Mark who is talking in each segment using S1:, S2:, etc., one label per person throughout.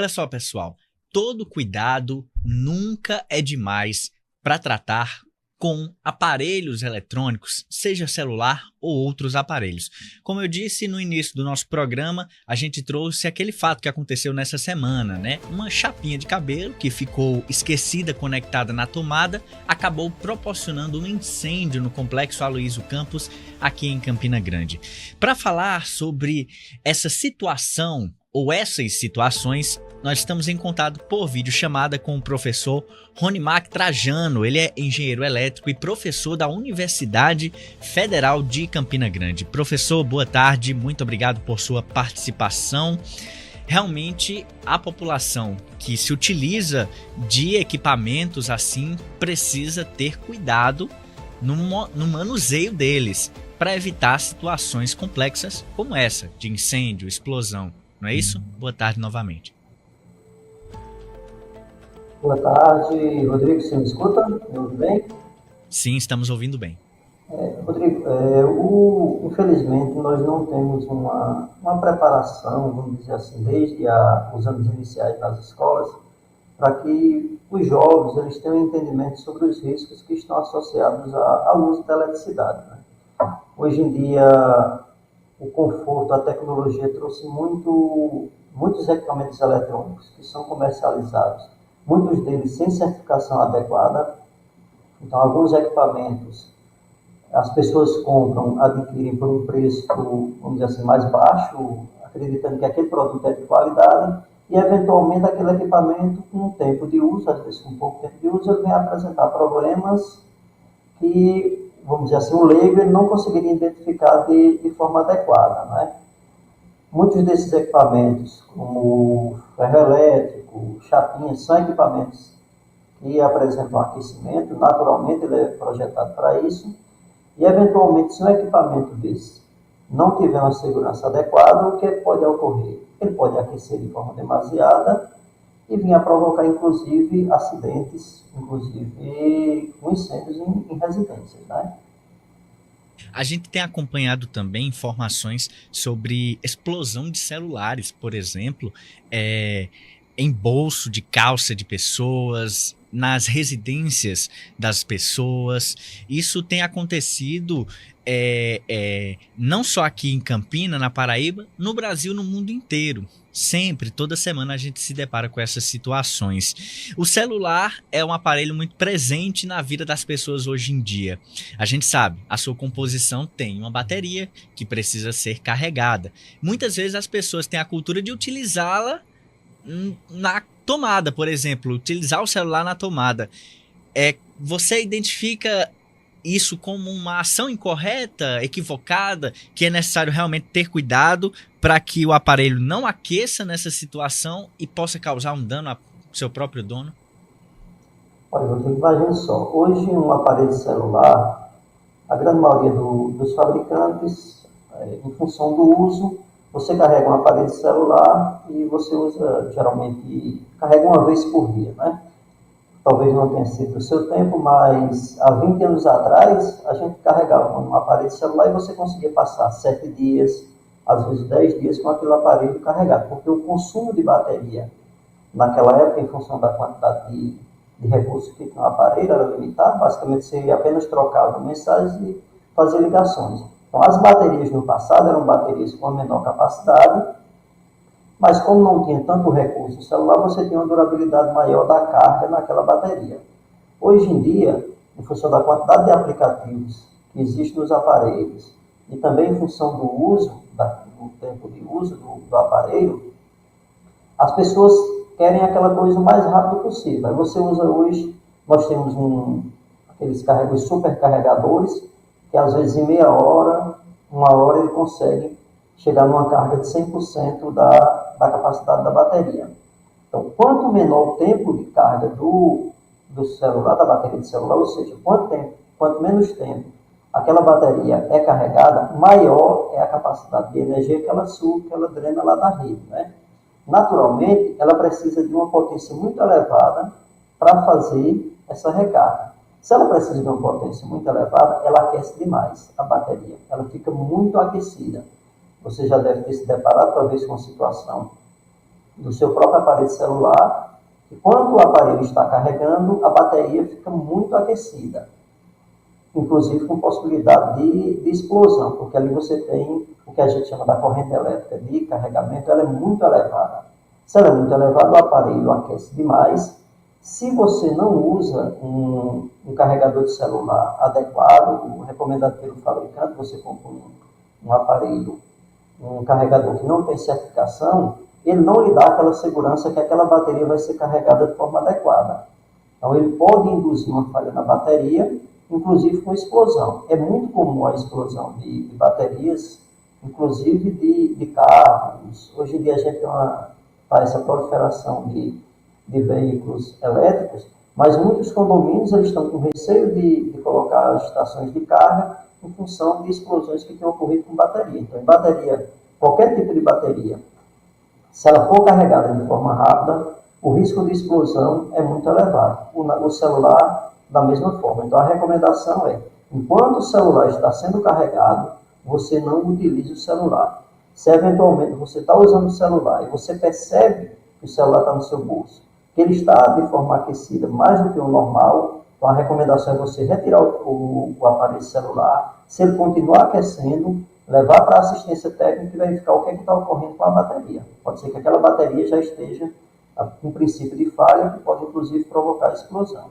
S1: Olha só, pessoal, todo cuidado nunca é demais para tratar com aparelhos eletrônicos, seja celular ou outros aparelhos. Como eu disse no início do nosso programa, a gente trouxe aquele fato que aconteceu nessa semana, né? Uma chapinha de cabelo que ficou esquecida conectada na tomada, acabou proporcionando um incêndio no Complexo Aloysio Campos, aqui em Campina Grande. Para falar sobre essa situação ou essas situações, nós estamos em contato por videochamada com o professor Ronimac Trajano. Ele é engenheiro elétrico e professor da Universidade Federal de Campina Grande. Professor, boa tarde, muito obrigado por sua participação. Realmente, a população que se utiliza de equipamentos assim precisa ter cuidado no manuseio deles para evitar situações complexas como essa, de incêndio, explosão. Não é isso? Boa tarde novamente.
S2: Boa tarde, Rodrigo, você me escuta? Me ouve bem?
S1: Sim, estamos ouvindo bem.
S2: Rodrigo, infelizmente nós não temos uma preparação, vamos dizer assim, desde os anos iniciais das escolas, para que os jovens eles tenham um entendimento sobre os riscos que estão associados ao uso da eletricidade, né? Hoje em dia, o conforto, a tecnologia trouxe muitos equipamentos eletrônicos que são comercializados, muitos deles sem certificação adequada. Então, alguns equipamentos as pessoas compram, adquirem por um preço, vamos dizer assim, mais baixo, acreditando que aquele produto é de qualidade, e eventualmente aquele equipamento, com um tempo de uso, às vezes com pouco tempo de uso, ele vem apresentar problemas que, vamos dizer assim, o leigo não conseguiria identificar de forma adequada, né? Muitos desses equipamentos, como ferro elétrico, chapinhas, são equipamentos que apresentam aquecimento, naturalmente ele é projetado para isso, e eventualmente se um equipamento desse não tiver uma segurança adequada, o que pode ocorrer? Ele pode aquecer de forma demasiada e vir a provocar inclusive acidentes, inclusive com incêndios em residências, né?
S1: A gente tem acompanhado também informações sobre explosão de celulares, por exemplo, em bolso de calça de pessoas, nas residências das pessoas. Isso tem acontecido não só aqui em Campina, na Paraíba, no Brasil, no mundo inteiro. Sempre, toda semana a gente se depara com essas situações. O celular é um aparelho muito presente na vida das pessoas hoje em dia. A gente sabe, a sua composição tem uma bateria que precisa ser carregada. Muitas vezes as pessoas têm a cultura de utilizá-la na tomada, por exemplo, utilizar o celular na tomada. Você identifica isso como uma ação incorreta, equivocada, que é necessário realmente ter cuidado para que o aparelho não aqueça nessa situação e possa causar um dano ao seu próprio dono?
S2: Olha, Rodrigo, imagine só, hoje um aparelho celular, a grande maioria dos fabricantes, em função do uso, você carrega um aparelho celular e você usa, geralmente, carrega uma vez por dia, né? Talvez não tenha sido o seu tempo, mas há 20 anos atrás, a gente carregava um aparelho celular e você conseguia passar 7 dias, às vezes 10 dias com aquele aparelho carregado, porque o consumo de bateria, naquela época, em função da quantidade de recursos que tinha o aparelho, era limitado, basicamente você apenas trocava mensagens e fazia ligações. Então, as baterias no passado eram baterias com menor capacidade, mas como não tinha tanto recurso no celular, você tinha uma durabilidade maior da carga naquela bateria. Hoje em dia, em função da quantidade de aplicativos que existem nos aparelhos e também em função do uso, do tempo de uso do aparelho, as pessoas querem aquela coisa o mais rápido possível. Aí você usa hoje, nós temos aqueles os supercarregadores, que às vezes em meia hora, uma hora ele consegue chegar numa carga de 100% da capacidade da bateria. Então, quanto menor o tempo de carga do celular, da bateria de celular, ou seja, quanto menos tempo aquela bateria é carregada, maior é a capacidade de energia que ela suga, que ela drena lá da rede, né? Naturalmente, ela precisa de uma potência muito elevada para fazer essa recarga. Se ela precisa de uma potência muito elevada, ela aquece demais a bateria. Ela fica muito aquecida. Você já deve ter se deparado, talvez, com uma situação do seu próprio aparelho celular, e quando o aparelho está carregando, a bateria fica muito aquecida, inclusive com possibilidade de explosão, porque ali você tem o que a gente chama da corrente elétrica de carregamento, ela é muito elevada. Se ela é muito elevada, o aparelho aquece demais. Se você não usa um carregador de celular adequado, recomendado pelo fabricante, você compra um aparelho, um carregador que não tem certificação, ele não lhe dá aquela segurança que aquela bateria vai ser carregada de forma adequada. Então, ele pode induzir uma falha na bateria, inclusive com explosão. É muito comum a explosão de baterias, inclusive de carros. Hoje em dia a gente tem essa proliferação de veículos elétricos, mas muitos condomínios eles estão com receio de colocar as estações de carga em função de explosões que têm ocorrido com bateria. Então, em bateria, qualquer tipo de bateria, se ela for carregada de forma rápida, o risco de explosão é muito elevado. O celular, da mesma forma. Então, a recomendação é, enquanto o celular está sendo carregado, você não utilize o celular. Se eventualmente você está usando o celular e você percebe que o celular está no seu bolso, que ele está de forma aquecida mais do que o normal, então a recomendação é você retirar o aparelho celular. Se ele continuar aquecendo, levar para a assistência técnica e verificar o que está ocorrendo com a bateria. Pode ser que aquela bateria já esteja com princípio de falha, que pode inclusive provocar explosão.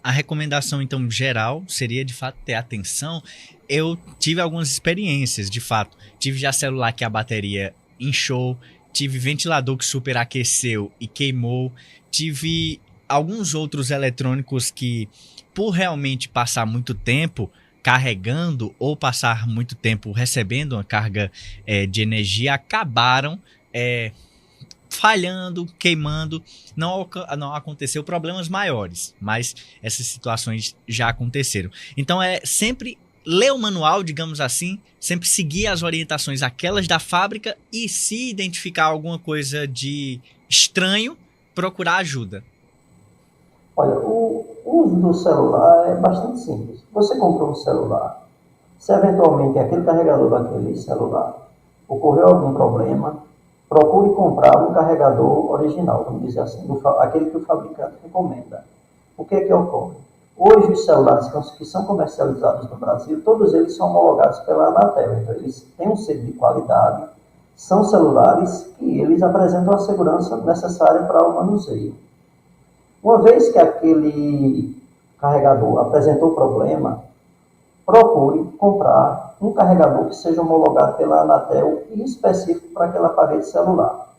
S1: A recomendação, então, geral seria, de fato, ter atenção. Eu tive algumas experiências, de fato. Tive já celular que a bateria inchou, tive ventilador que superaqueceu e queimou, tive alguns outros eletrônicos que, por realmente passar muito tempo carregando ou passar muito tempo recebendo uma carga de energia, acabaram falhando, queimando. Não aconteceu problemas maiores, mas essas situações já aconteceram. Então é sempre ler o manual, digamos assim, sempre seguir as orientações, aquelas da fábrica, e se identificar alguma coisa de estranho, procurar ajuda.
S2: Olha, o uso do celular é bastante simples. Você comprou um celular, se eventualmente aquele carregador daquele celular ocorreu algum problema, procure comprar um carregador original, vamos dizer assim, aquele que o fabricante recomenda. O que é que ocorre? Hoje os celulares que são comercializados no Brasil, todos eles são homologados pela Anatel, então eles têm um selo de qualidade, são celulares que eles apresentam a segurança necessária para o manuseio. Uma vez que aquele carregador apresentou problema, procure comprar um carregador que seja homologado pela Anatel e específico para aquele aparelho celular.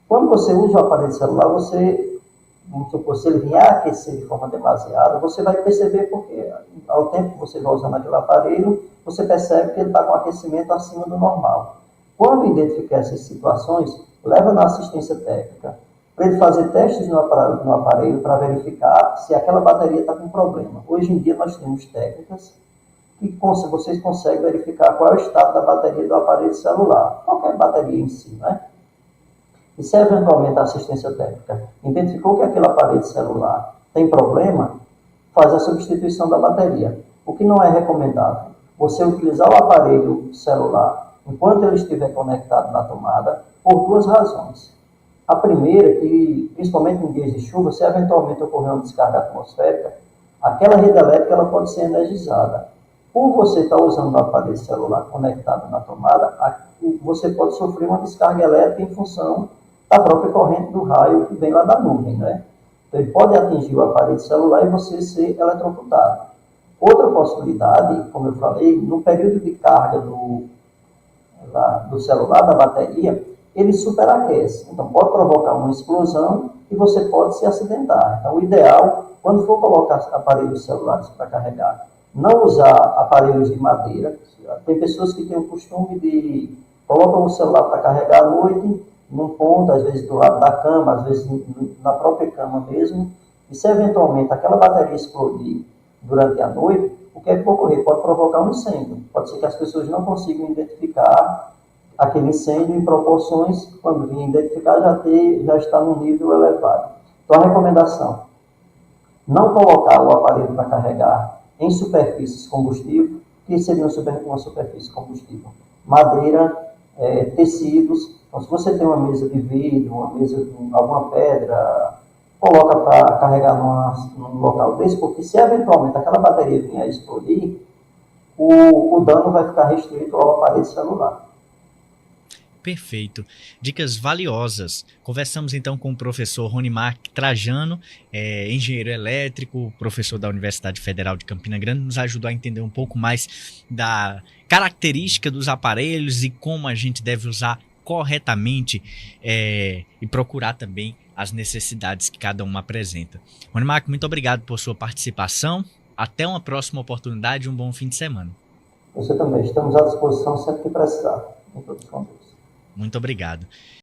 S2: Quando você usa o aparelho celular, vamos supor, se ele vier a aquecer de forma demasiada, você vai perceber porque ao tempo que você vai usando aquele aparelho, você percebe que ele está com aquecimento acima do normal. Quando identificar essas situações, leva na assistência técnica para ele fazer testes no aparelho para verificar se aquela bateria está com problema. Hoje em dia nós temos técnicas que vocês conseguem verificar qual é o estado da bateria do aparelho celular, qualquer bateria em si, né? E se eventualmente a assistência técnica identificou que aquele aparelho celular tem problema, faz a substituição da bateria. O que não é recomendável, você utilizar o aparelho celular enquanto ele estiver conectado na tomada, por duas razões. A primeira, que principalmente em dias de chuva, se eventualmente ocorrer uma descarga atmosférica, aquela rede elétrica ela pode ser energizada. Por você estar usando o aparelho celular conectado na tomada, você pode sofrer uma descarga elétrica em função da própria corrente do raio que vem lá da nuvem, né? Então, ele pode atingir o aparelho celular e você ser eletrocutado. Outra possibilidade, como eu falei, no período de carga do celular, da bateria, ele superaquece. Então, pode provocar uma explosão e você pode se acidentar. Então, o ideal, quando for colocar aparelhos celulares para carregar, não usar aparelhos de madeira. Tem pessoas que têm o costume de colocam o celular para carregar à noite, num ponto, às vezes do lado da cama, às vezes na própria cama mesmo. E se eventualmente aquela bateria explodir durante a noite, o que é que pode ocorrer? Pode provocar um incêndio. Pode ser que as pessoas não consigam identificar aquele incêndio em proporções, quando vêm identificar, já está num nível elevado. Então, a recomendação, não colocar o aparelho para carregar em superfícies combustível, que seria uma superfície combustível? Madeira, tecidos. Então, se você tem uma mesa de vidro, uma mesa de alguma pedra, coloca para carregar num local desse, porque se eventualmente aquela bateria vier a explodir, o dano vai ficar restrito ao aparelho celular.
S1: Perfeito. Dicas valiosas. Conversamos então com o professor Ronimar Trajano, engenheiro elétrico, professor da Universidade Federal de Campina Grande, nos ajudou a entender um pouco mais da característica dos aparelhos e como a gente deve usar corretamente e procurar também as necessidades que cada um apresenta. Ronimar, muito obrigado por sua participação. Até uma próxima oportunidade e um bom fim de semana.
S2: Você também. Estamos à disposição sempre que precisar. Em todos os contextos.
S1: Muito obrigado.